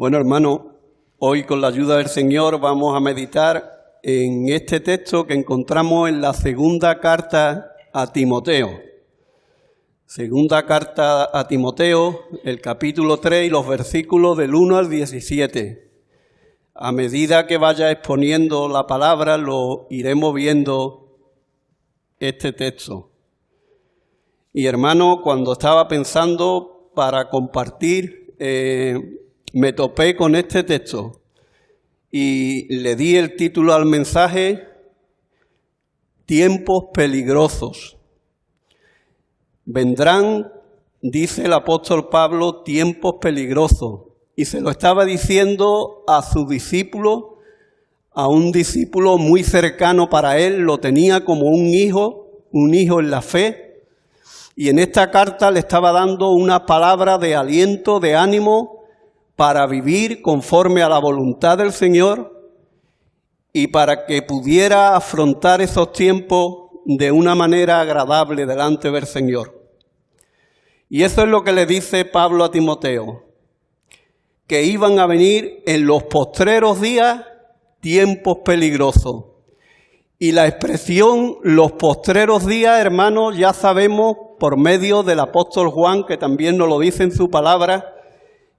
Bueno, hermano, hoy con la ayuda del Señor vamos a meditar en este texto que encontramos en la segunda carta a Timoteo. Segunda carta a Timoteo, el capítulo 3 y los versículos del 1 al 17. A medida que vaya exponiendo la palabra, lo iremos viendo este texto. Y hermano, cuando estaba pensando para compartir, me topé con este texto y le di el título al mensaje: Tiempos peligrosos. Vendrán, dice el apóstol Pablo, tiempos peligrosos. Y se lo estaba diciendo a su discípulo, a un discípulo muy cercano para él, lo tenía como un hijo en la fe. Y en esta carta le estaba dando una palabra de aliento, de ánimo, para vivir conforme a la voluntad del Señor y para que pudiera afrontar esos tiempos de una manera agradable delante del Señor. Y eso es lo que le dice Pablo a Timoteo, que iban a venir en los postreros días tiempos peligrosos. Y la expresión los postreros días, hermanos, ya sabemos por medio del apóstol Juan, que también nos lo dice en su palabra,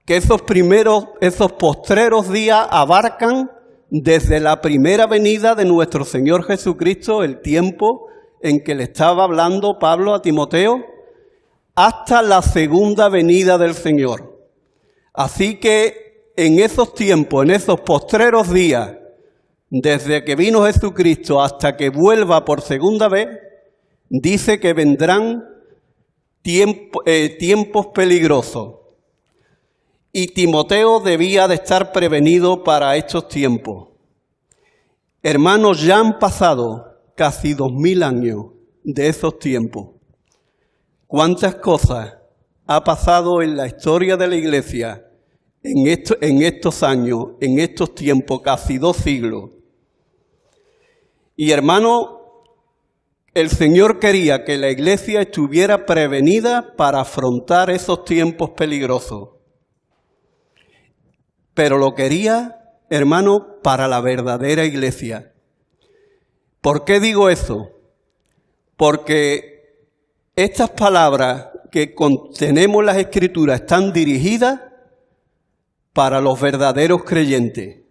que esos postreros días abarcan desde la primera venida de nuestro Señor Jesucristo, el tiempo en que le estaba hablando Pablo a Timoteo, hasta la segunda venida del Señor. Así que en esos tiempos, en esos postreros días, desde que vino Jesucristo hasta que vuelva por segunda vez, dice que vendrán tiempos peligrosos. Y Timoteo debía de estar prevenido para estos tiempos. Hermanos, ya han pasado casi 2000 años de esos tiempos. ¿Cuántas cosas ha pasado en la historia de la Iglesia en estos años, en estos tiempos, casi 2 siglos? Y hermano, el Señor quería que la Iglesia estuviera prevenida para afrontar esos tiempos peligrosos. Pero lo quería, hermano, para la verdadera Iglesia. ¿Por qué digo eso? Porque estas palabras que contenemos en las Escrituras están dirigidas para los verdaderos creyentes.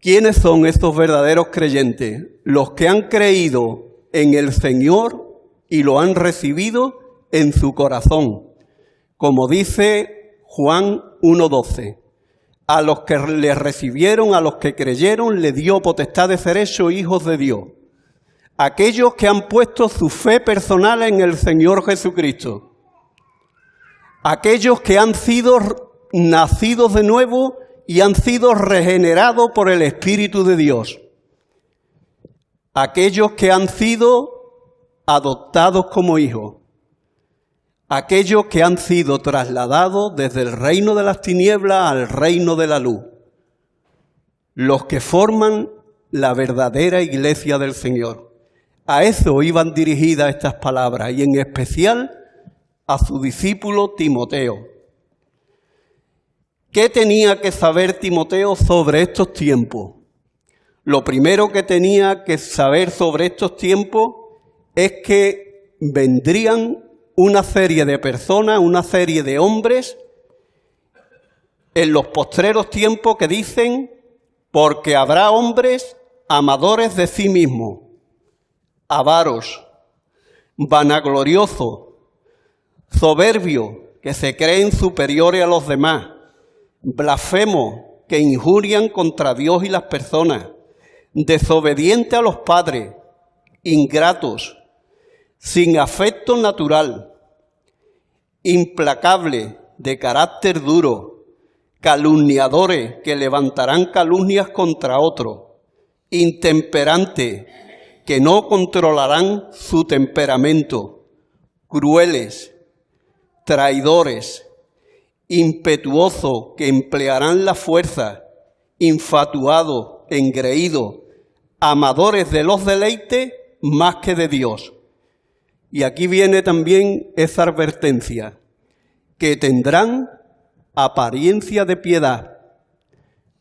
¿Quiénes son estos verdaderos creyentes? Los que han creído en el Señor y lo han recibido en su corazón. Como dice Juan 1:12. A los que le recibieron, a los que creyeron, le dio potestad de ser hechos hijos de Dios. Aquellos que han puesto su fe personal en el Señor Jesucristo. Aquellos que han sido nacidos de nuevo y han sido regenerados por el Espíritu de Dios. Aquellos que han sido adoptados como hijos. Aquellos que han sido trasladados desde el reino de las tinieblas al reino de la luz. Los que forman la verdadera iglesia del Señor. A eso iban dirigidas estas palabras, y en especial a su discípulo Timoteo. ¿Qué tenía que saber Timoteo sobre estos tiempos? Lo primero que tenía que saber sobre estos tiempos es que vendrían una serie de personas, una serie de hombres en los postreros tiempos que dicen: porque habrá hombres amadores de sí mismos, avaros, vanagloriosos, soberbios, que se creen superiores a los demás, blasfemos, que injurian contra Dios y las personas, desobedientes a los padres, ingratos, sin afecto natural, implacables, de carácter duro, calumniadores que levantarán calumnias contra otros, intemperantes que no controlarán su temperamento, crueles, traidores, impetuosos que emplearán la fuerza, infatuados, engreídos, amadores de los deleites más que de Dios. Y aquí viene también esa advertencia, que tendrán apariencia de piedad,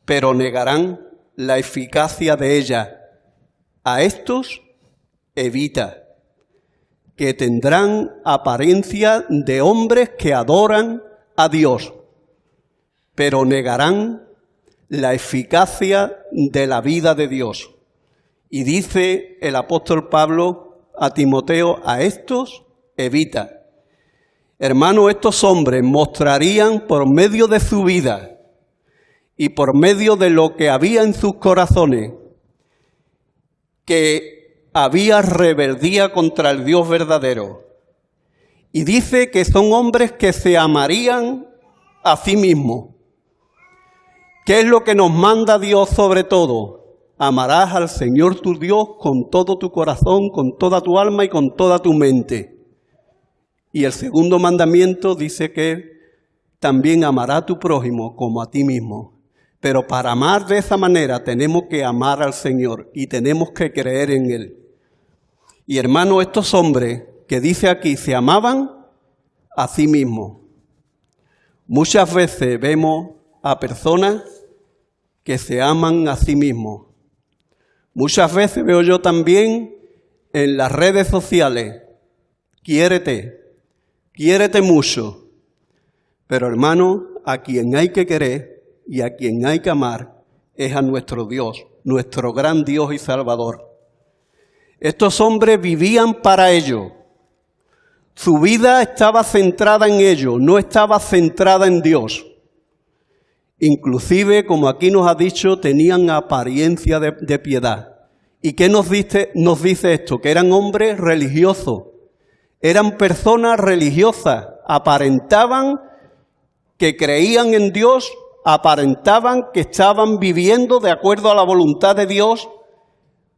pero negarán la eficacia de ella. A estos evita, que tendrán apariencia de hombres que adoran a Dios, pero negarán la eficacia de la vida de Dios. Y dice el apóstol Pablo a Timoteo, a estos evita. Hermano, estos hombres mostrarían por medio de su vida y por medio de lo que había en sus corazones que había rebeldía contra el Dios verdadero. Y dice que son hombres que se amarían a sí mismos. ¿Qué es lo que nos manda Dios sobre todo? Amarás al Señor tu Dios con todo tu corazón, con toda tu alma y con toda tu mente. Y el segundo mandamiento dice que también amará a tu prójimo como a ti mismo. Pero para amar de esa manera tenemos que amar al Señor y tenemos que creer en Él. Y hermano, estos hombres que dice aquí se amaban a sí mismos. Muchas veces vemos a personas que se aman a sí mismos. Muchas veces veo yo también en las redes sociales, quiérete mucho. Pero hermano, a quien hay que querer y a quien hay que amar es a nuestro Dios, nuestro gran Dios y Salvador. Estos hombres vivían para ello. Su vida estaba centrada en ello, no estaba centrada en Dios. Inclusive, como aquí nos ha dicho, tenían apariencia de piedad. ¿Y qué nos dice esto? Que eran hombres religiosos, eran personas religiosas, aparentaban que creían en Dios, aparentaban que estaban viviendo de acuerdo a la voluntad de Dios,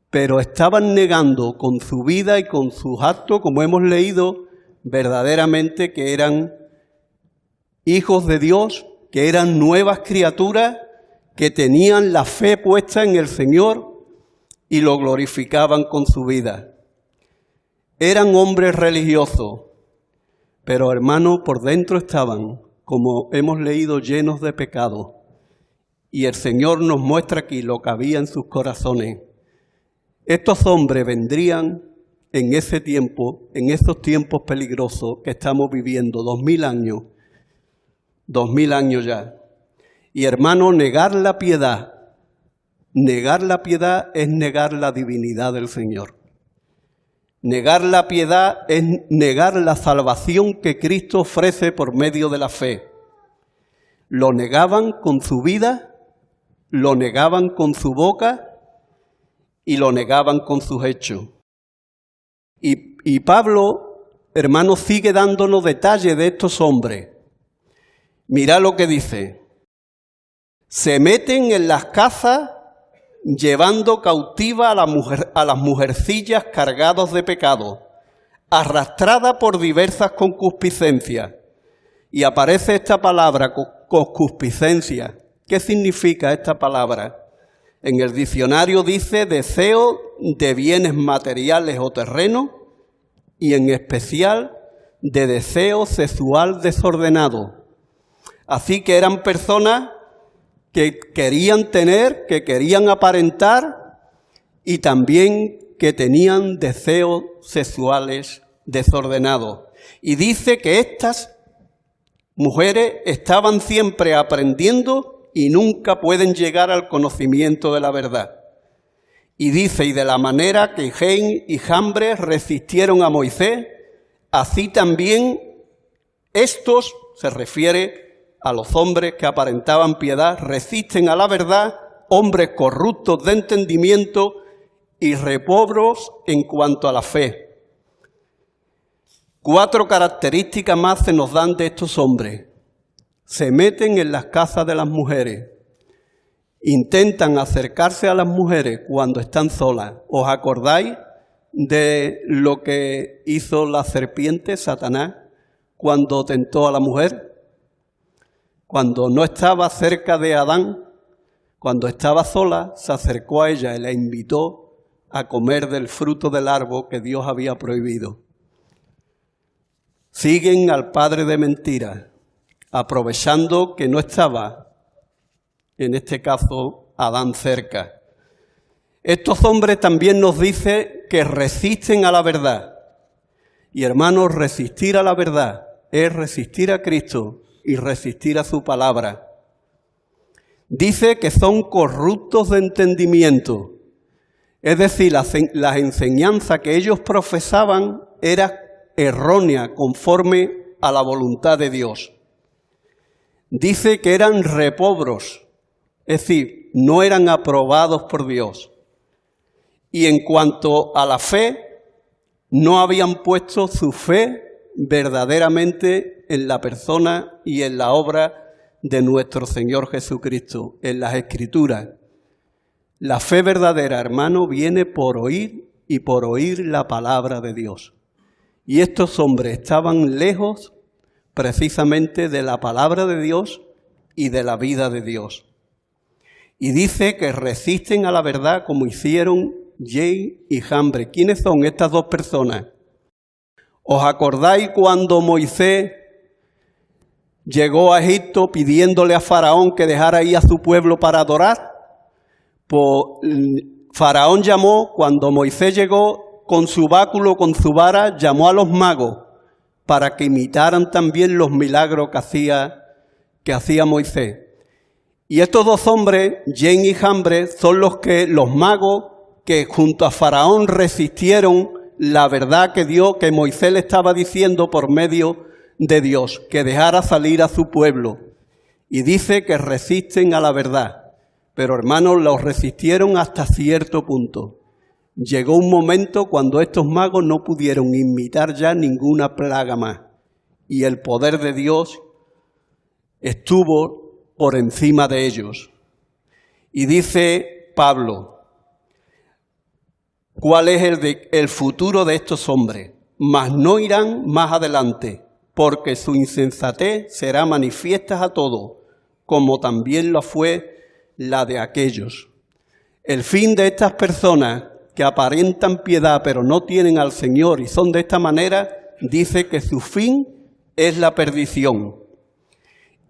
pero estaban negando con su vida y con sus actos, como hemos leído, verdaderamente que eran hijos de Dios, que eran nuevas criaturas, que tenían la fe puesta en el Señor y lo glorificaban con su vida. Eran hombres religiosos, pero hermanos, por dentro estaban, como hemos leído, llenos de pecado. Y el Señor nos muestra aquí lo que había en sus corazones. Estos hombres vendrían en ese tiempo, en esos tiempos peligrosos que estamos viviendo, 2000 años ya. Y hermano, negar la piedad es negar la divinidad del Señor. Negar la piedad es negar la salvación que Cristo ofrece por medio de la fe. Lo negaban con su vida, lo negaban con su boca y lo negaban con sus hechos. Y Pablo, hermano, sigue dándonos detalles de estos hombres. Mira lo que dice. Se meten en las casas llevando cautiva a las mujercillas cargados de pecado, arrastrada por diversas concupiscencias. Y aparece esta palabra, concupiscencia. ¿Qué significa esta palabra? En el diccionario dice deseo de bienes materiales o terrenos y en especial de deseo sexual desordenado. Así que eran personas que querían tener, que querían aparentar y también que tenían deseos sexuales desordenados. Y dice que estas mujeres estaban siempre aprendiendo y nunca pueden llegar al conocimiento de la verdad. Y dice, y de la manera que Gen y Jambres resistieron a Moisés, así también estos, se refiere a los hombres que aparentaban piedad, resisten a la verdad, hombres corruptos de entendimiento y repobros en cuanto a la fe. 4 características más se nos dan de estos hombres. Se meten en las casas de las mujeres, intentan acercarse a las mujeres cuando están solas. ¿Os acordáis de lo que hizo la serpiente, Satanás, cuando tentó a la mujer? Cuando no estaba cerca de Adán, cuando estaba sola, se acercó a ella y la invitó a comer del fruto del árbol que Dios había prohibido. Siguen al padre de mentiras, aprovechando que no estaba, en este caso, Adán cerca. Estos hombres también nos dicen que resisten a la verdad. Y hermanos, resistir a la verdad es resistir a Cristo y resistir a su palabra. Dice que son corruptos de entendimiento. Es decir, la enseñanza que ellos profesaban era errónea conforme a la voluntad de Dios. Dice que eran repobros, es decir, no eran aprobados por Dios. Y en cuanto a la fe, no habían puesto su fe verdaderamente en la persona y en la obra de nuestro Señor Jesucristo, en las Escrituras. La fe verdadera, hermano, viene por oír y por oír la palabra de Dios. Y estos hombres estaban lejos precisamente de la palabra de Dios y de la vida de Dios. Y dice que resisten a la verdad como hicieron Jane y Jambre. ¿Quiénes son estas dos personas? ¿Os acordáis cuando Moisés llegó a Egipto pidiéndole a Faraón que dejara ir a su pueblo para adorar? Pues Faraón llamó, cuando Moisés llegó con su báculo, con su vara, llamó a los magos para que imitaran también los milagros que hacía Moisés. Y estos dos hombres, Jane y Jambre, son los magos que junto a Faraón resistieron la verdad que Moisés le estaba diciendo por medio de Dios, que dejara salir a su pueblo. Y dice que resisten a la verdad. Pero hermanos, los resistieron hasta cierto punto. Llegó un momento cuando estos magos no pudieron imitar ya ninguna plaga más. Y el poder de Dios estuvo por encima de ellos. Y dice Pablo, ¿cuál es el futuro de estos hombres? Mas no irán más adelante, porque su insensatez será manifiesta a todos, como también lo fue la de aquellos. El fin de estas personas que aparentan piedad pero no tienen al Señor y son de esta manera, dice que su fin es la perdición.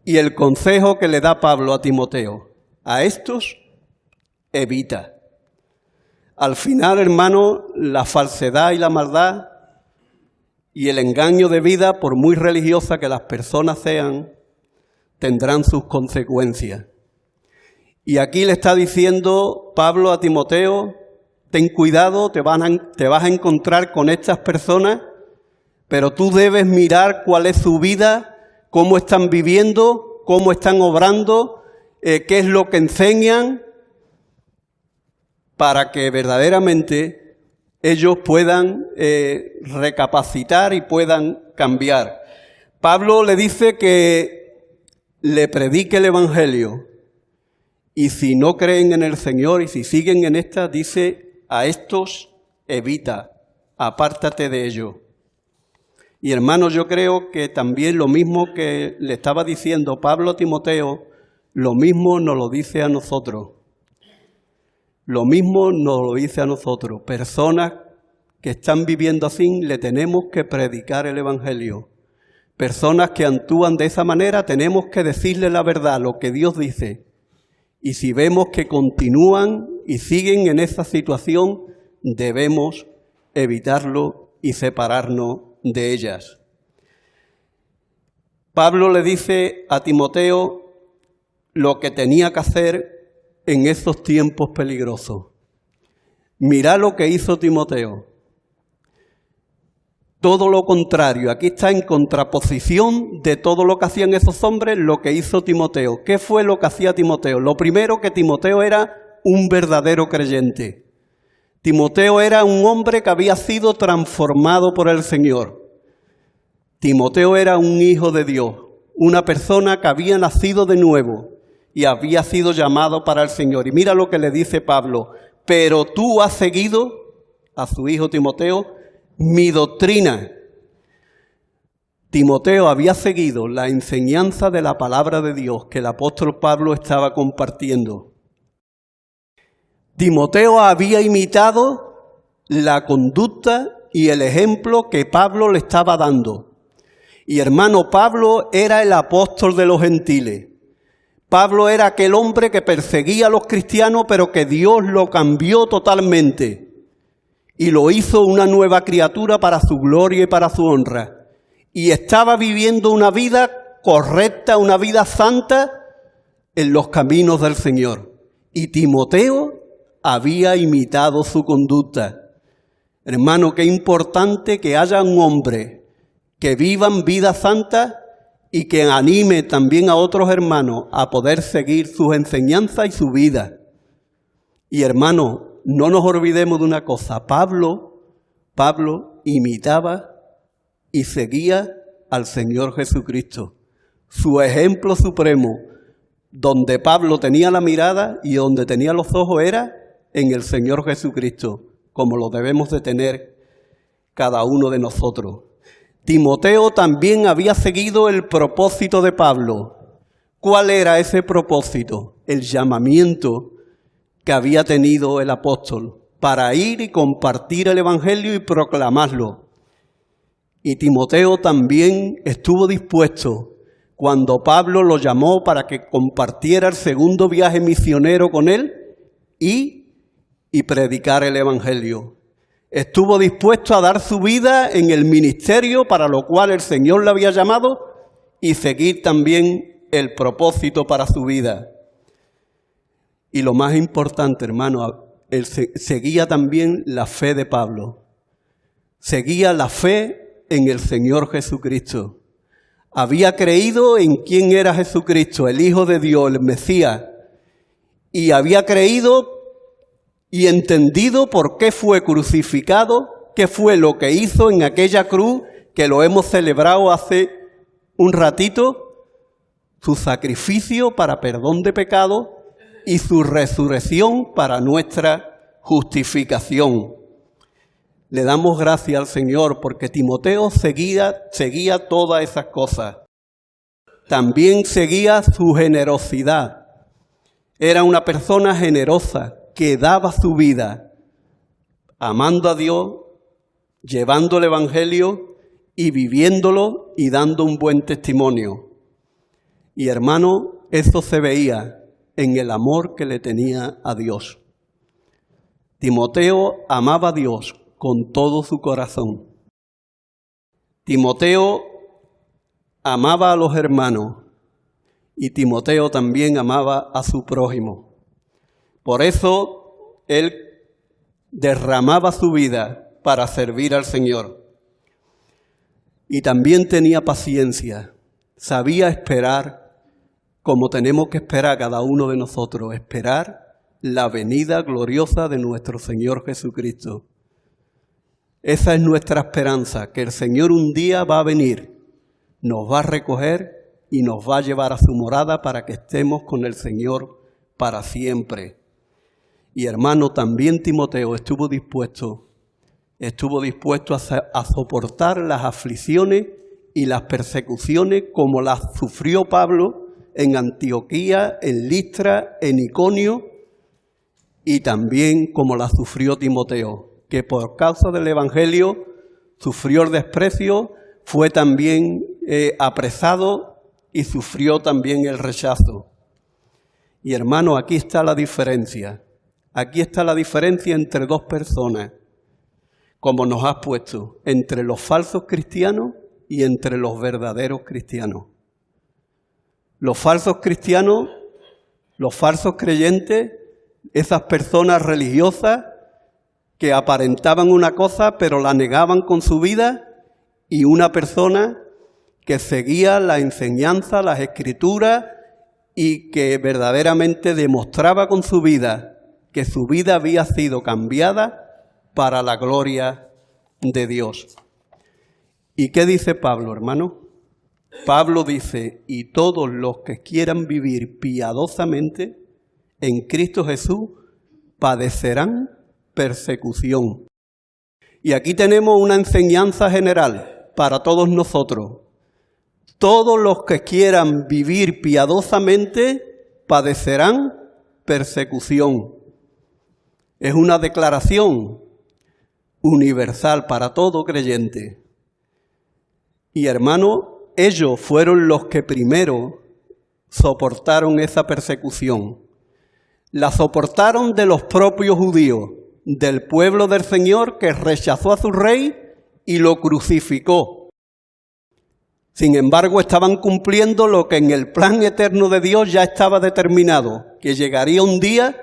Y el consejo que le da Pablo a Timoteo, a estos evita. Al final, hermano, la falsedad y la maldad y el engaño de vida, por muy religiosa que las personas sean, tendrán sus consecuencias. Y aquí le está diciendo Pablo a Timoteo, ten cuidado, te vas a encontrar con estas personas, pero tú debes mirar cuál es su vida, cómo están viviendo, cómo están obrando, qué es lo que enseñan, para que verdaderamente ellos puedan recapacitar y puedan cambiar. Pablo le dice que le predique el Evangelio. Y si no creen en el Señor y si siguen en esta, dice, a estos evita, apártate de ellos. Y hermanos, yo creo que también lo mismo que le estaba diciendo Pablo a Timoteo, lo mismo nos lo dice a nosotros. Lo mismo nos lo dice a nosotros. Personas que están viviendo así, le tenemos que predicar el Evangelio. Personas que actúan de esa manera, tenemos que decirle la verdad, lo que Dios dice. Y si vemos que continúan y siguen en esa situación, debemos evitarlo y separarnos de ellas. Pablo le dice a Timoteo lo que tenía que hacer en esos tiempos peligrosos. Mirá lo que hizo Timoteo. Todo lo contrario, aquí está en contraposición de todo lo que hacían esos hombres, lo que hizo Timoteo. ¿Qué fue lo que hacía Timoteo? Lo primero, que Timoteo era un verdadero creyente. Timoteo era un hombre que había sido transformado por el Señor. Timoteo era un hijo de Dios, una persona que había nacido de nuevo y había sido llamado para el Señor. Y mira lo que le dice Pablo, pero tú has seguido a su hijo Timoteo mi doctrina. Timoteo había seguido la enseñanza de la palabra de Dios que el apóstol Pablo estaba compartiendo. Timoteo había imitado la conducta y el ejemplo que Pablo le estaba dando. Y hermano, Pablo era el apóstol de los gentiles. Pablo era aquel hombre que perseguía a los cristianos, pero que Dios lo cambió totalmente y lo hizo una nueva criatura para su gloria y para su honra. Y estaba viviendo una vida correcta, una vida santa en los caminos del Señor. Y Timoteo había imitado su conducta. Hermano, qué importante que haya un hombre que vivan vida santa y que anime también a otros hermanos a poder seguir sus enseñanzas y su vida. Y hermano, no nos olvidemos de una cosa, Pablo imitaba y seguía al Señor Jesucristo. Su ejemplo supremo, donde Pablo tenía la mirada y donde tenía los ojos era en el Señor Jesucristo, como lo debemos de tener cada uno de nosotros. Timoteo también había seguido el propósito de Pablo. ¿Cuál era ese propósito? El llamamiento que había tenido el apóstol para ir y compartir el Evangelio y proclamarlo. Y Timoteo también estuvo dispuesto cuando Pablo lo llamó para que compartiera el segundo viaje misionero con él y predicar el Evangelio. Estuvo dispuesto a dar su vida en el ministerio para lo cual el Señor le había llamado y seguir también el propósito para su vida. Y lo más importante, hermano, él seguía también la fe de Pablo. Seguía la fe en el Señor Jesucristo. Había creído en quién era Jesucristo, el Hijo de Dios, el Mesías. Y había creído y entendido por qué fue crucificado, qué fue lo que hizo en aquella cruz, que lo hemos celebrado hace un ratito, su sacrificio para perdón de pecado y su resurrección para nuestra justificación. Le damos gracias al Señor porque Timoteo seguía todas esas cosas. También seguía su generosidad. Era una persona generosa que daba su vida amando a Dios, llevando el Evangelio y viviéndolo y dando un buen testimonio. Y hermano, eso se veía en el amor que le tenía a Dios. Timoteo amaba a Dios con todo su corazón. Timoteo amaba a los hermanos y Timoteo también amaba a su prójimo. Por eso él derramaba su vida para servir al Señor. Y también tenía paciencia, sabía esperar como tenemos que esperar cada uno de nosotros, esperar la venida gloriosa de nuestro Señor Jesucristo. Esa es nuestra esperanza, que el Señor un día va a venir, nos va a recoger y nos va a llevar a su morada para que estemos con el Señor para siempre. Y hermano, también Timoteo estuvo dispuesto a soportar las aflicciones y las persecuciones como las sufrió Pablo en Antioquía, en Listra, en Iconio, y también como las sufrió Timoteo, que por causa del Evangelio sufrió el desprecio, fue también apresado y sufrió también el rechazo. Y hermano, aquí está la diferencia. Aquí está la diferencia entre dos personas, como nos has puesto, entre los falsos cristianos y entre los verdaderos cristianos. Los falsos cristianos, los falsos creyentes, esas personas religiosas que aparentaban una cosa pero la negaban con su vida, y una persona que seguía la enseñanza, las escrituras y que verdaderamente demostraba con su vida que su vida había sido cambiada para la gloria de Dios. ¿Y qué dice Pablo, hermano? Pablo dice, y todos los que quieran vivir piadosamente en Cristo Jesús padecerán persecución. Y aquí tenemos una enseñanza general para todos nosotros. Todos los que quieran vivir piadosamente padecerán persecución. Es una declaración universal para todo creyente. Y hermano, ellos fueron los que primero soportaron esa persecución. La soportaron de los propios judíos, del pueblo del Señor que rechazó a su rey y lo crucificó. Sin embargo, estaban cumpliendo lo que en el plan eterno de Dios ya estaba determinado, que llegaría un día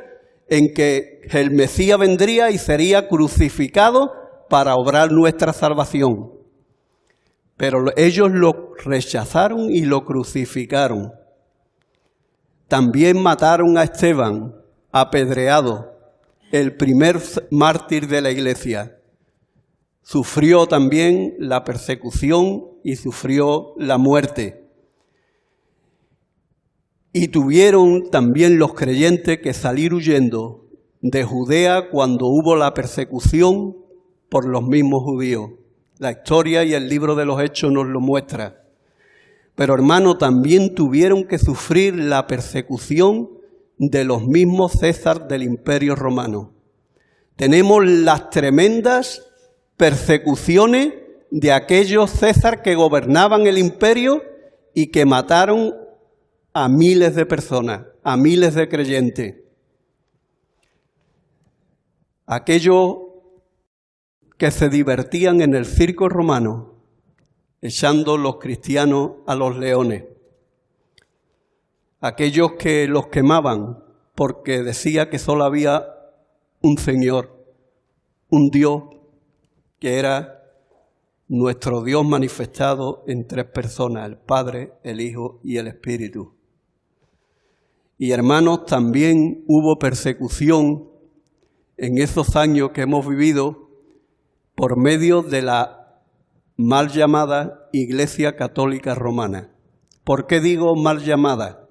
en que el Mesías vendría y sería crucificado para obrar nuestra salvación. Pero ellos lo rechazaron y lo crucificaron. También mataron a Esteban, apedreado, el primer mártir de la iglesia. Sufrió también la persecución y sufrió la muerte. Y tuvieron también los creyentes que salir huyendo de Judea cuando hubo la persecución por los mismos judíos. La historia y el libro de los Hechos nos lo muestra. Pero hermano, también tuvieron que sufrir la persecución de los mismos César del Imperio Romano. Tenemos las tremendas persecuciones de aquellos César que gobernaban el imperio y que mataron a miles de personas, a miles de creyentes. Aquellos que se divertían en el circo romano, echando los cristianos a los leones. Aquellos que los quemaban porque decía que solo había un Señor, un Dios, que era nuestro Dios manifestado en tres personas, el Padre, el Hijo y el Espíritu. Y hermanos, también hubo persecución en esos años que hemos vivido por medio de la mal llamada Iglesia Católica Romana. ¿Por qué digo mal llamada?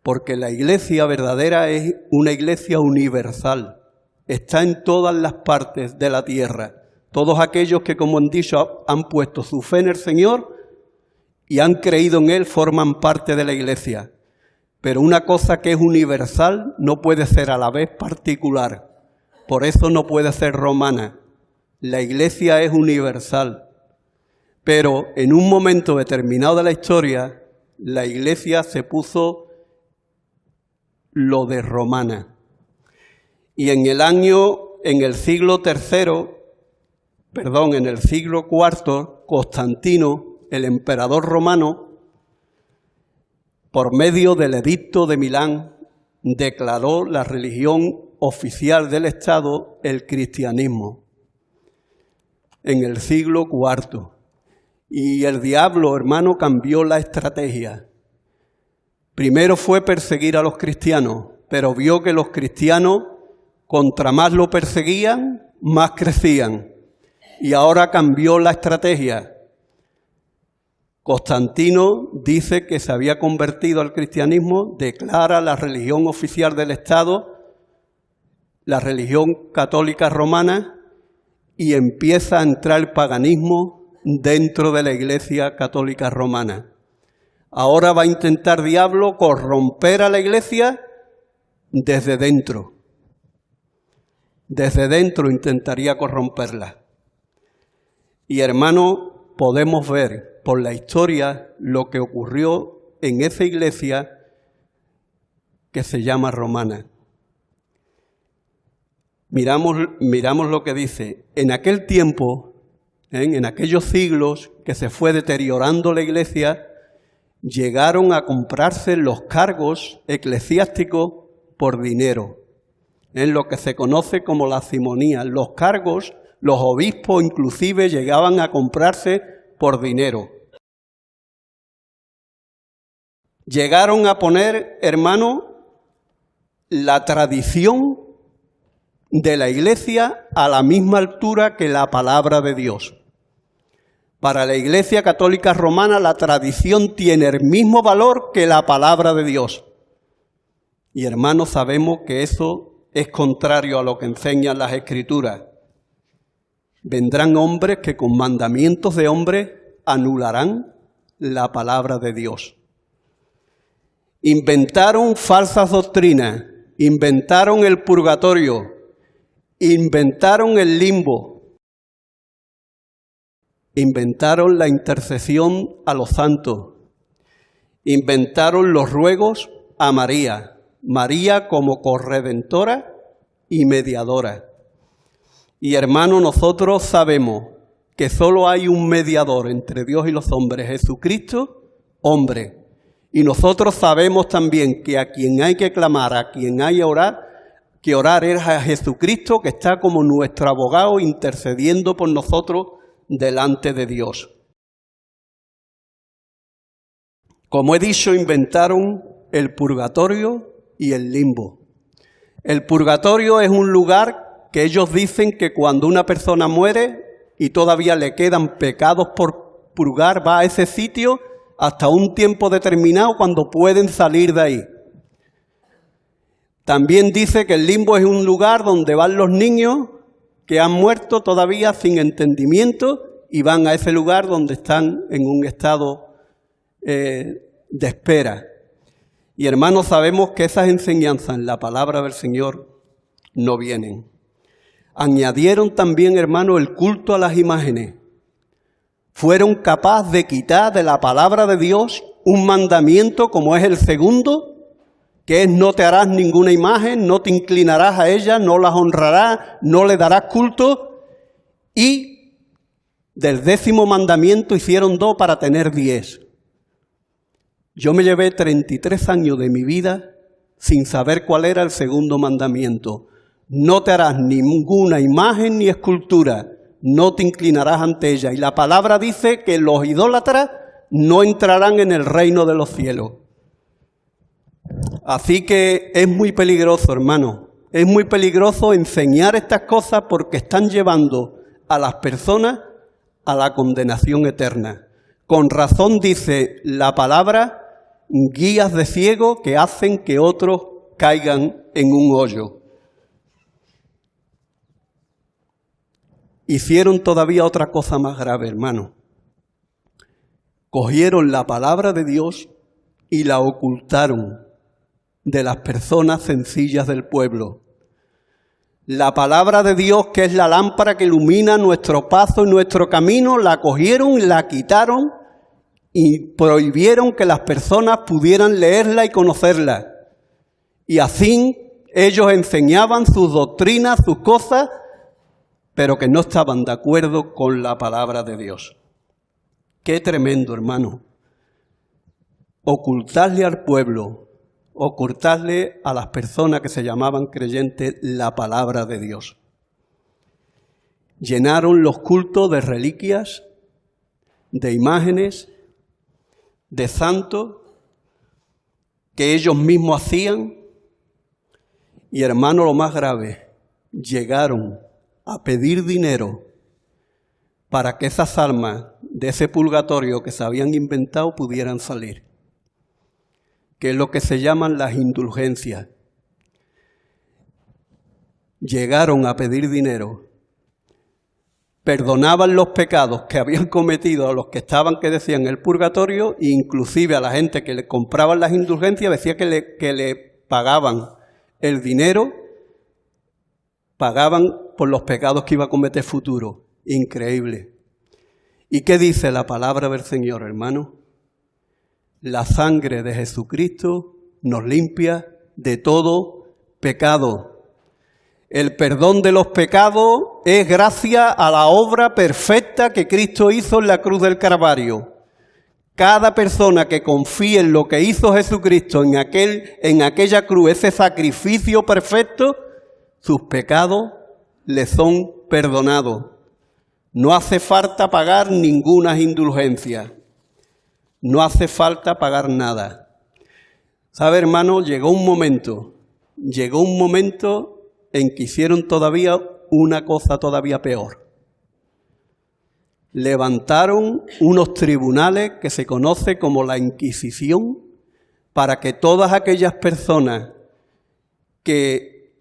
Porque la iglesia verdadera es una iglesia universal. Está en todas las partes de la tierra. Todos aquellos que, como han dicho, han puesto su fe en el Señor y han creído en Él forman parte de la iglesia. Pero una cosa que es universal no puede ser a la vez particular. Por eso no puede ser romana. La iglesia es universal. Pero en un momento determinado de la historia, la iglesia se puso lo de romana. Y en el siglo IV, Constantino, el emperador romano, por medio del edicto de Milán, declaró la religión oficial del Estado, el cristianismo, en el siglo IV. Y el diablo, hermano, cambió la estrategia. Primero fue perseguir a los cristianos, pero vio que los cristianos, contra más lo perseguían, más crecían. Y ahora cambió la estrategia. Constantino dice que se había convertido al cristianismo, declara la religión oficial del Estado, la religión católica romana, y empieza a entrar el paganismo dentro de la Iglesia Católica Romana. Ahora va a intentar diablo corromper a la Iglesia desde dentro. Desde dentro intentaría corromperla. Y hermano, podemos ver por la historia lo que ocurrió en esa iglesia que se llama romana. Miramos lo que dice. En aquel tiempo, en aquellos siglos que se fue deteriorando la iglesia, llegaron a comprarse los cargos eclesiásticos por dinero, en lo que se conoce como la simonía. Los cargos, los obispos inclusive llegaban a comprarse por dinero. Llegaron a poner, hermano, la tradición de la iglesia a la misma altura que la palabra de Dios. Para la Iglesia Católica Romana la tradición tiene el mismo valor que la palabra de Dios. Y hermanos, sabemos que eso es contrario a lo que enseñan las Escrituras. Vendrán hombres que con mandamientos de hombres anularán la palabra de Dios. Inventaron falsas doctrinas, inventaron el purgatorio, inventaron el limbo. inventaron la intercesión a los santos, inventaron los ruegos a María, María como corredentora y mediadora. Y hermano, nosotros sabemos que solo hay un mediador entre Dios y los hombres, Jesucristo, hombre. Y nosotros sabemos también que a quien hay que clamar, a quien hay que orar es a Jesucristo, que está como nuestro abogado intercediendo por nosotros delante de Dios. Como he dicho, inventaron el purgatorio y el limbo. El purgatorio es un lugar que ellos dicen que cuando una persona muere y todavía le quedan pecados por purgar, va a ese sitio hasta un tiempo determinado cuando pueden salir de ahí. También dice que el limbo es un lugar donde van los niños que han muerto todavía sin entendimiento y van a ese lugar donde están en un estado de espera. Y hermanos, sabemos que esas enseñanzas en la palabra del Señor no vienen. Añadieron también, hermanos, el culto a las imágenes. Fueron capaces de quitar de la palabra de Dios un mandamiento como es el segundo, que es no te harás ninguna imagen, no te inclinarás a ella, no las honrarás, no le darás culto. Y del 10º mandamiento hicieron 2 para tener 10. Yo me llevé 33 años de mi vida sin saber cuál era el segundo mandamiento. No te harás ninguna imagen ni escultura, no te inclinarás ante ella. Y la palabra dice que los idólatras no entrarán en el reino de los cielos. Así que es muy peligroso, hermano. Es muy peligroso enseñar estas cosas porque están llevando a las personas a la condenación eterna. Con razón dice la palabra, guías de ciego que hacen que otros caigan en un hoyo. Hicieron todavía otra cosa más grave, hermano. Cogieron la palabra de Dios y la ocultaron de las personas sencillas del pueblo. La palabra de Dios, que es la lámpara que ilumina nuestro paso y nuestro camino, la cogieron, la quitaron y prohibieron que las personas pudieran leerla y conocerla. Y así ellos enseñaban sus doctrinas, sus cosas, pero que no estaban de acuerdo con la palabra de Dios. Qué tremendo, hermano. Ocultarle al pueblo, ocultarle a las personas que se llamaban creyentes la palabra de Dios. Llenaron los cultos de reliquias, de imágenes, de santos que ellos mismos hacían. Y hermano, lo más grave, llegaron a pedir dinero para que esas almas de ese purgatorio que se habían inventado pudieran salir, que es lo que se llaman las indulgencias. Llegaron a pedir dinero, perdonaban los pecados que habían cometido a los que estaban, que decían el purgatorio, e inclusive a la gente que le compraban las indulgencias, decía que le pagaban el dinero, pagaban por los pecados que iba a cometer futuro. Increíble. ¿Y qué dice la palabra del Señor, hermano? La sangre de Jesucristo nos limpia de todo pecado. El perdón de los pecados es gracias a la obra perfecta que Cristo hizo en la cruz del Calvario. Cada persona que confíe en lo que hizo Jesucristo en aquella cruz, ese sacrificio perfecto, sus pecados le son perdonados. No hace falta pagar ninguna indulgencia. No hace falta pagar nada. ¿Sabe, hermano? Llegó un momento en que hicieron todavía una cosa todavía peor. Levantaron unos tribunales que se conoce como la Inquisición para que todas aquellas personas que,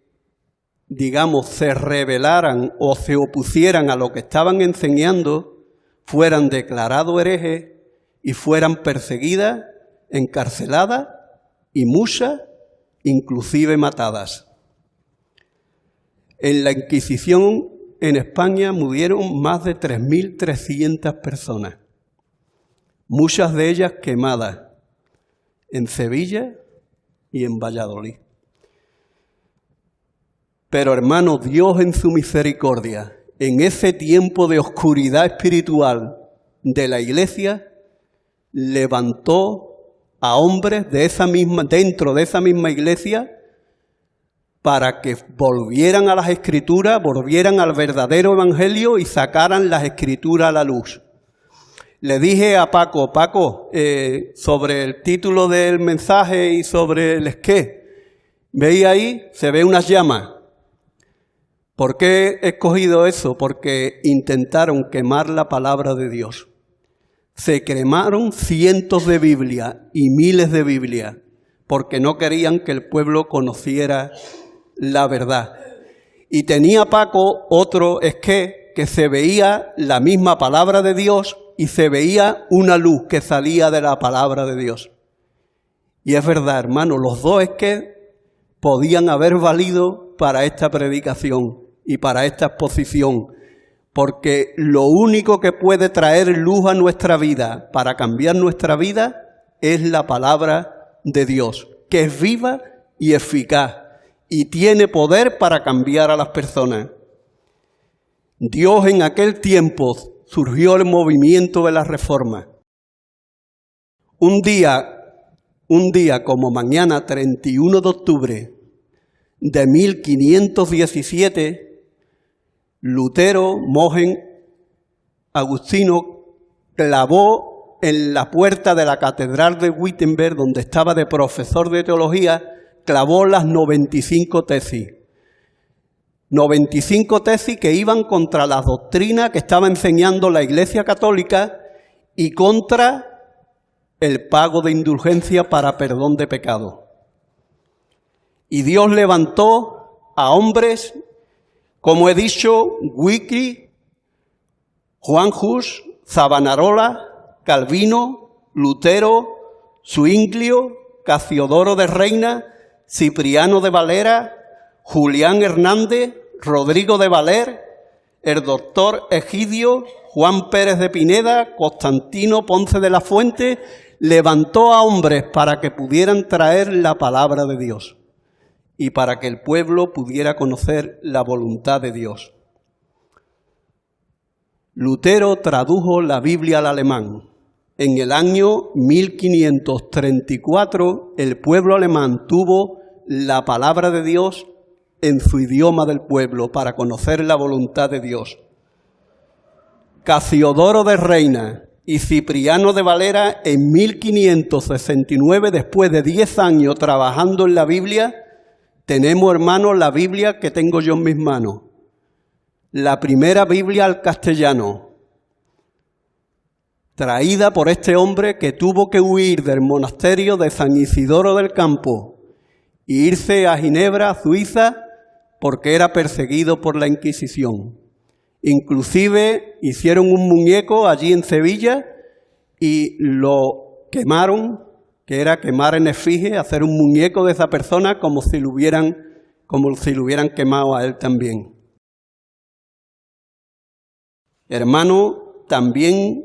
digamos, se rebelaran o se opusieran a lo que estaban enseñando, fueran declarados herejes y fueran perseguidas, encarceladas y muchas, inclusive matadas. En la Inquisición en España murieron más de 3.300 personas, muchas de ellas quemadas en Sevilla y en Valladolid. Pero hermanos, Dios en su misericordia, en ese tiempo de oscuridad espiritual de la Iglesia, levantó a hombres dentro de esa misma Iglesia para que volvieran a las Escrituras, volvieran al verdadero Evangelio y sacaran las Escrituras a la luz. Le dije a Paco, sobre el título del mensaje y sobre el esqué, ¿veis ahí? Se ve unas llamas. ¿Por qué he escogido eso? Porque intentaron quemar la palabra de Dios. Se quemaron cientos de Biblias y miles de Biblias, porque no querían que el pueblo conociera la verdad. Y tenía Paco otro esqué que se veía la misma palabra de Dios y se veía una luz que salía de la palabra de Dios. Y es verdad, hermano, los dos esqués podían haber valido para esta predicación y para esta exposición, porque lo único que puede traer luz a nuestra vida, para cambiar nuestra vida, es la palabra de Dios, que es viva y eficaz y tiene poder para cambiar a las personas. Dios en aquel tiempo surgió el movimiento de la Reforma. Un día como mañana, 31 de octubre de 1517, Lutero, monje agustino, clavó en la puerta de la catedral de Wittenberg, donde estaba de profesor de teología, clavó las 95 tesis. 95 tesis que iban contra la doctrina que estaba enseñando la Iglesia Católica y contra el pago de indulgencia para perdón de pecado. Y Dios levantó a hombres, como he dicho, Wycliffe, Juan Hus, Savonarola, Calvino, Lutero, Zwinglio, Casiodoro de Reina, Cipriano de Valera, Julián Hernández, Rodrigo de Valer, el doctor Egidio, Juan Pérez de Pineda, Constantino Ponce de la Fuente, levantó a hombres para que pudieran traer la palabra de Dios y para que el pueblo pudiera conocer la voluntad de Dios. Lutero tradujo la Biblia al alemán. En el año 1534, el pueblo alemán tuvo la palabra de Dios en su idioma del pueblo para conocer la voluntad de Dios. Casiodoro de Reina y Cipriano de Valera, en 1569, después de 10 años trabajando en la Biblia, tenemos, hermanos, la Biblia que tengo yo en mis manos. La primera Biblia al castellano, traída por este hombre que tuvo que huir del monasterio de San Isidoro del Campo e irse a Ginebra, Suiza, porque era perseguido por la Inquisición. Inclusive hicieron un muñeco allí en Sevilla y lo quemaron, que era quemar en efigie, hacer un muñeco de esa persona como si lo hubieran quemado a él también. Hermano, también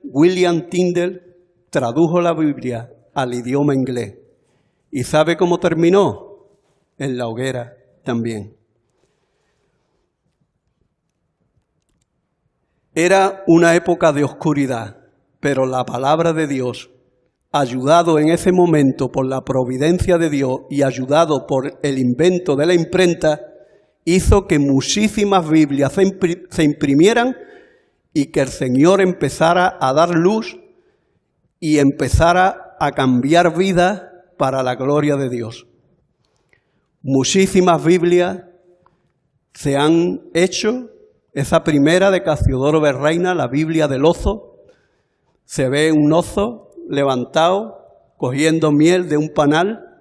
William Tyndale, tradujo la Biblia al idioma inglés. ¿Y sabe cómo terminó? En la hoguera también. Era una época de oscuridad, pero la palabra de Dios, ayudado en ese momento por la providencia de Dios y ayudado por el invento de la imprenta, hizo que muchísimas Biblias se imprimieran y que el Señor empezara a dar luz y empezara a cambiar vidas para la gloria de Dios. Muchísimas Biblias se han hecho. Esa primera de Casiodoro de Reina, la Biblia del oso, se ve un oso levantado, cogiendo miel de un panal.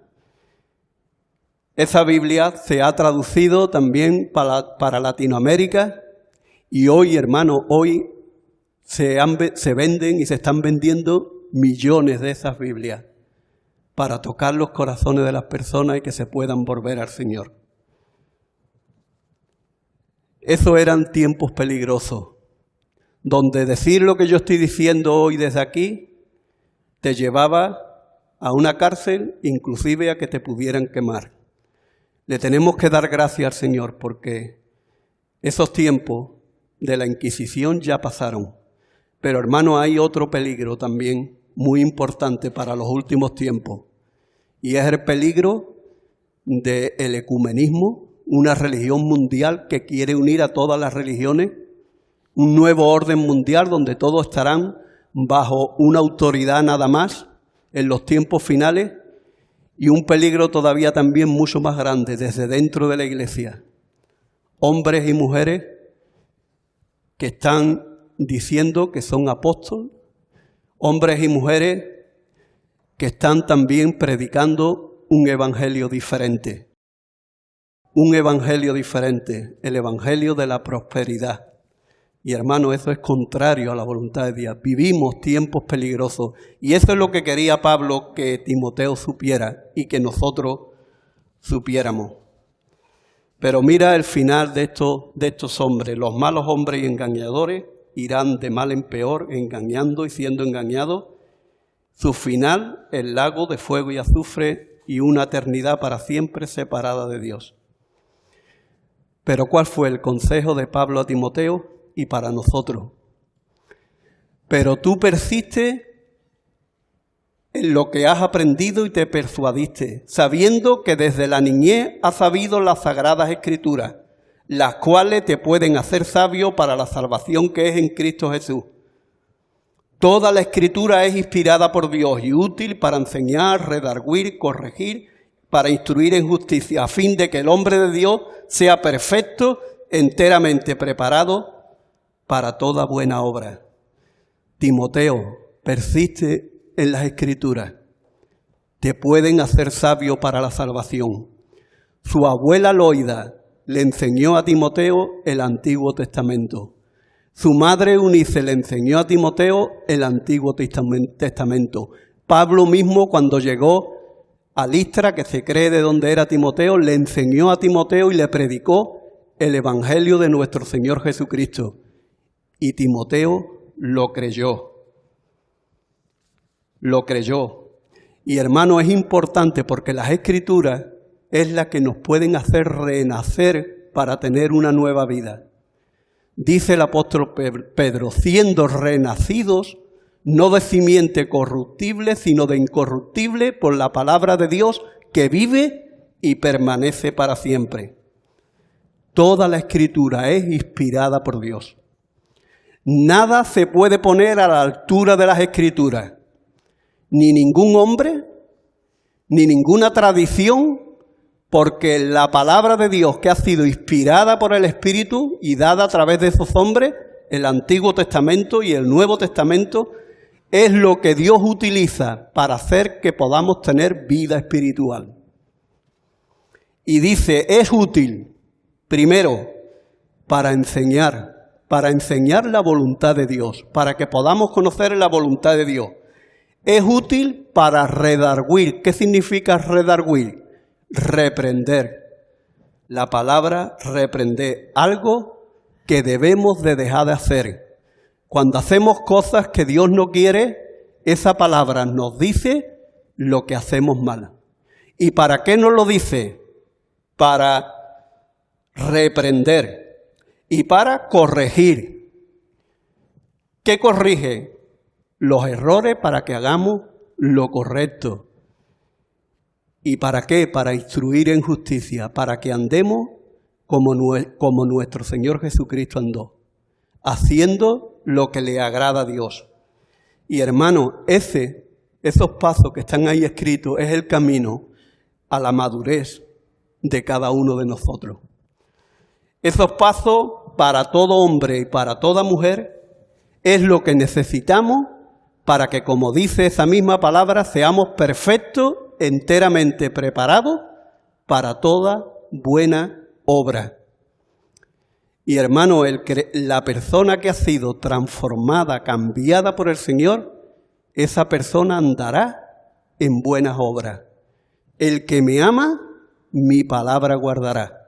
Esa Biblia se ha traducido también para Latinoamérica y hoy, hermano, hoy se venden y se están vendiendo millones de esas Biblias para tocar los corazones de las personas y que se puedan volver al Señor. Esos eran tiempos peligrosos, donde decir lo que yo estoy diciendo hoy desde aquí te llevaba a una cárcel, inclusive a que te pudieran quemar. Le tenemos que dar gracias al Señor porque esos tiempos de la Inquisición ya pasaron. Pero hermano, hay otro peligro también muy importante para los últimos tiempos, y es el peligro del ecumenismo, una religión mundial que quiere unir a todas las religiones, un nuevo orden mundial donde todos estarán bajo una autoridad nada más en los tiempos finales, y un peligro todavía también mucho más grande desde dentro de la Iglesia. Hombres y mujeres que están diciendo que son apóstoles, hombres y mujeres que están también predicando un evangelio diferente. Un evangelio diferente, el evangelio de la prosperidad. Y hermano, eso es contrario a la voluntad de Dios. Vivimos tiempos peligrosos. Y eso es lo que quería Pablo que Timoteo supiera y que nosotros supiéramos. Pero mira el final de estos hombres. Los malos hombres y engañadores irán de mal en peor, engañando y siendo engañados. Su final, el lago de fuego y azufre y una eternidad para siempre separada de Dios. Pero ¿cuál fue el consejo de Pablo a Timoteo y para nosotros? Pero tú persiste en lo que has aprendido y te persuadiste, sabiendo que desde la niñez has sabido las sagradas escrituras, las cuales te pueden hacer sabio para la salvación que es en Cristo Jesús. Toda la escritura es inspirada por Dios y útil para enseñar, redarguir, corregir, para instruir en justicia, a fin de que el hombre de Dios sea perfecto, enteramente preparado para toda buena obra. Timoteo, persiste en las escrituras. Te pueden hacer sabio para la salvación. Su abuela Loida le enseñó a Timoteo el Antiguo Testamento. Su madre Eunice le enseñó a Timoteo el Antiguo Testamento. Pablo mismo, cuando llegó a Listra, que se cree de donde era Timoteo, le enseñó a Timoteo y le predicó el Evangelio de nuestro Señor Jesucristo. Y Timoteo lo creyó. Lo creyó. Y hermano, es importante porque las Escrituras es la que nos pueden hacer renacer para tener una nueva vida. Dice el apóstol Pedro, siendo renacidos, no de simiente corruptible, sino de incorruptible, por la palabra de Dios que vive y permanece para siempre. Toda la Escritura es inspirada por Dios. Nada se puede poner a la altura de las Escrituras. Ni ningún hombre, ni ninguna tradición, porque la palabra de Dios que ha sido inspirada por el Espíritu y dada a través de esos hombres, el Antiguo Testamento y el Nuevo Testamento, es lo que Dios utiliza para hacer que podamos tener vida espiritual. Y dice, es útil, primero, para enseñar la voluntad de Dios, para que podamos conocer la voluntad de Dios. Es útil para redarguir. ¿Qué significa redarguir? Reprender. La palabra reprender, algo que debemos de dejar de hacer. Cuando hacemos cosas que Dios no quiere, esa palabra nos dice lo que hacemos mal. ¿Y para qué nos lo dice? Para reprender y para corregir. ¿Qué corrige? Los errores para que hagamos lo correcto. ¿Y para qué? Para instruir en justicia, para que andemos como nuestro Señor Jesucristo andó, haciendo lo que le agrada a Dios. Y hermano, esos pasos que están ahí escritos es el camino a la madurez de cada uno de nosotros. Esos pasos para todo hombre y para toda mujer es lo que necesitamos para que, como dice esa misma palabra, seamos perfectos, enteramente preparados para toda buena obra. Y hermano, la persona que ha sido transformada, cambiada por el Señor, esa persona andará en buenas obras. El que me ama, mi palabra guardará.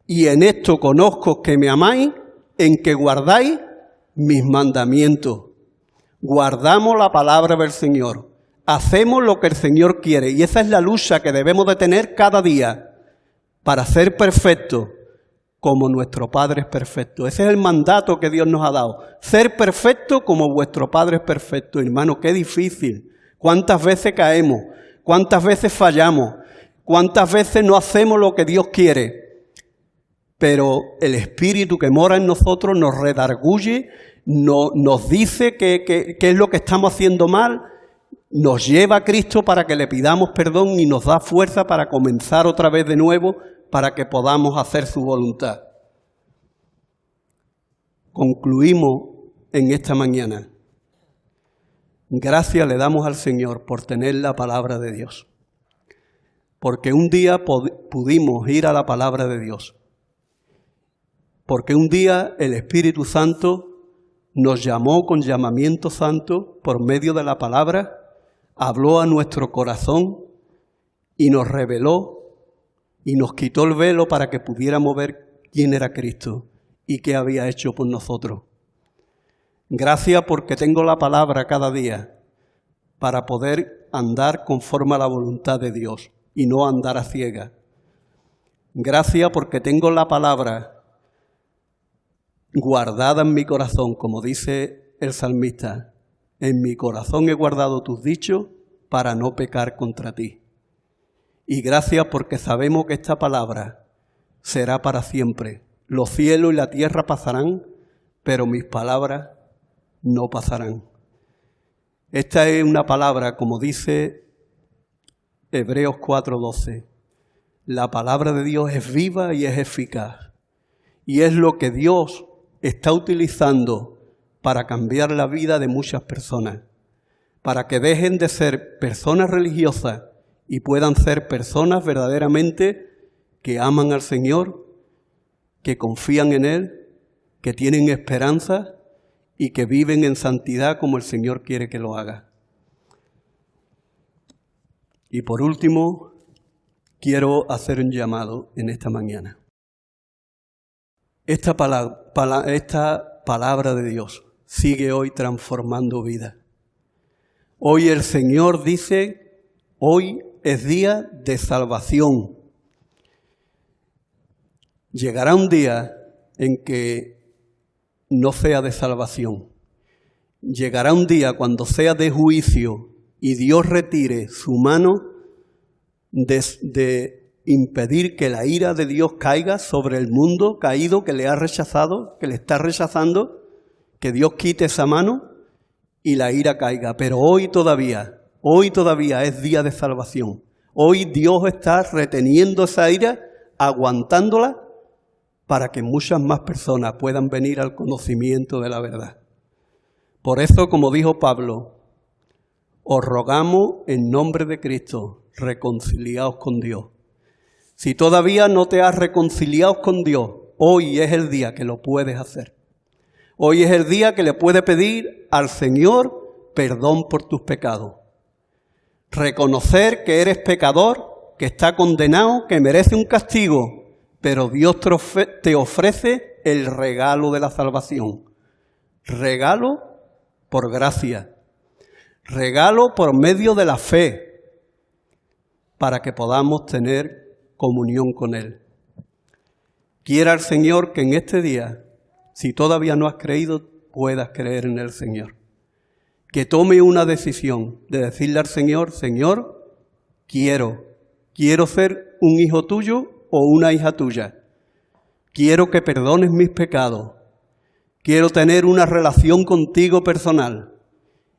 Y en esto conozco que me amáis, en que guardáis mis mandamientos. Guardamos la palabra del Señor. Hacemos lo que el Señor quiere. Y esa es la lucha que debemos de tener cada día para ser perfectos como nuestro Padre es perfecto. Ese es el mandato que Dios nos ha dado. Ser perfecto como vuestro Padre es perfecto. Hermano, qué difícil. ¿Cuántas veces caemos? ¿Cuántas veces fallamos? ¿Cuántas veces no hacemos lo que Dios quiere? Pero el Espíritu que mora en nosotros nos redarguye, nos dice qué es lo que estamos haciendo mal, nos lleva a Cristo para que le pidamos perdón y nos da fuerza para comenzar otra vez de nuevo, para que podamos hacer su voluntad. Concluimos en esta mañana. Gracias le damos al Señor por tener la palabra de Dios. Porque un día pudimos ir a la palabra de Dios. Porque un día el Espíritu Santo nos llamó con llamamiento santo por medio de la palabra, habló a nuestro corazón y nos reveló y nos quitó el velo para que pudiéramos ver quién era Cristo y qué había hecho por nosotros. Gracias porque tengo la palabra cada día para poder andar conforme a la voluntad de Dios y no andar a ciegas. Gracias porque tengo la palabra guardada en mi corazón, como dice el salmista. En mi corazón he guardado tus dichos para no pecar contra ti. Y gracias porque sabemos que esta palabra será para siempre. Los cielos y la tierra pasarán, pero mis palabras no pasarán. Esta es una palabra, como dice Hebreos 4:12. La palabra de Dios es viva y es eficaz. Y es lo que Dios está utilizando para cambiar la vida de muchas personas. Para que dejen de ser personas religiosas y puedan ser personas verdaderamente que aman al Señor, que confían en Él, que tienen esperanza y que viven en santidad como el Señor quiere que lo haga. Y por último, quiero hacer un llamado en esta mañana. Esta palabra de Dios sigue hoy transformando vidas. Hoy el Señor dice, hoy es día de salvación. Llegará un día en que no sea de salvación. Llegará un día cuando sea de juicio y Dios retire su mano de impedir que la ira de Dios caiga sobre el mundo caído que le ha rechazado, que le está rechazando, que Dios quite esa mano y la ira caiga. Pero hoy todavía es día de salvación. Hoy Dios está reteniendo esa ira, aguantándola, para que muchas más personas puedan venir al conocimiento de la verdad. Por eso, como dijo Pablo, os rogamos en nombre de Cristo, reconciliaos con Dios. Si todavía no te has reconciliado con Dios, hoy es el día que lo puedes hacer. Hoy es el día que le puedes pedir al Señor perdón por tus pecados. Reconocer que eres pecador, que está condenado, que merece un castigo, pero Dios te ofrece el regalo de la salvación. Regalo por gracia. Regalo por medio de la fe, para que podamos tener comunión con Él. Quiera el Señor que en este día, si todavía no has creído, puedas creer en el Señor. Que tome una decisión de decirle al Señor, Señor, quiero ser un hijo tuyo o una hija tuya. Quiero que perdones mis pecados. Quiero tener una relación contigo personal.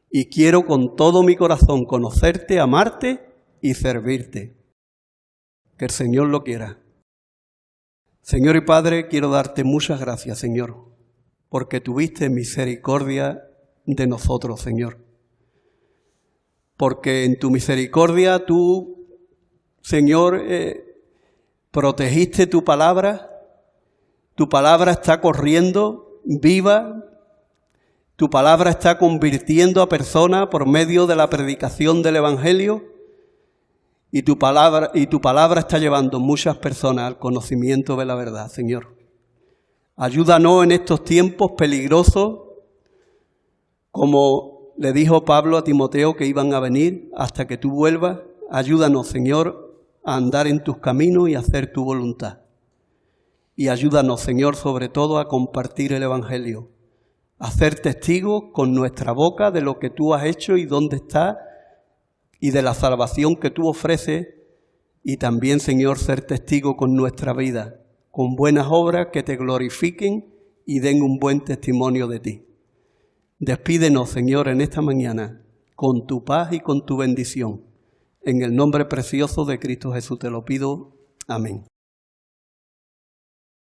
Y quiero con todo mi corazón conocerte, amarte y servirte. Que el Señor lo quiera. Señor y Padre, quiero darte muchas gracias, Señor, porque tuviste misericordia de nosotros, Señor. Porque en tu misericordia tú, Señor, protegiste tu palabra está corriendo viva, tu palabra está convirtiendo a personas por medio de la predicación del Evangelio Y tu palabra está llevando muchas personas al conocimiento de la verdad, Señor. Ayúdanos en estos tiempos peligrosos, como le dijo Pablo a Timoteo que iban a venir hasta que tú vuelvas. Ayúdanos, Señor, a andar en tus caminos y a hacer tu voluntad. Y ayúdanos, Señor, sobre todo a compartir el Evangelio, a ser testigos con nuestra boca de lo que tú has hecho y dónde está, y de la salvación que tú ofreces, y también, Señor, ser testigo con nuestra vida, con buenas obras que te glorifiquen y den un buen testimonio de ti. Despídenos, Señor, en esta mañana, con tu paz y con tu bendición. En el nombre precioso de Cristo Jesús te lo pido. Amén.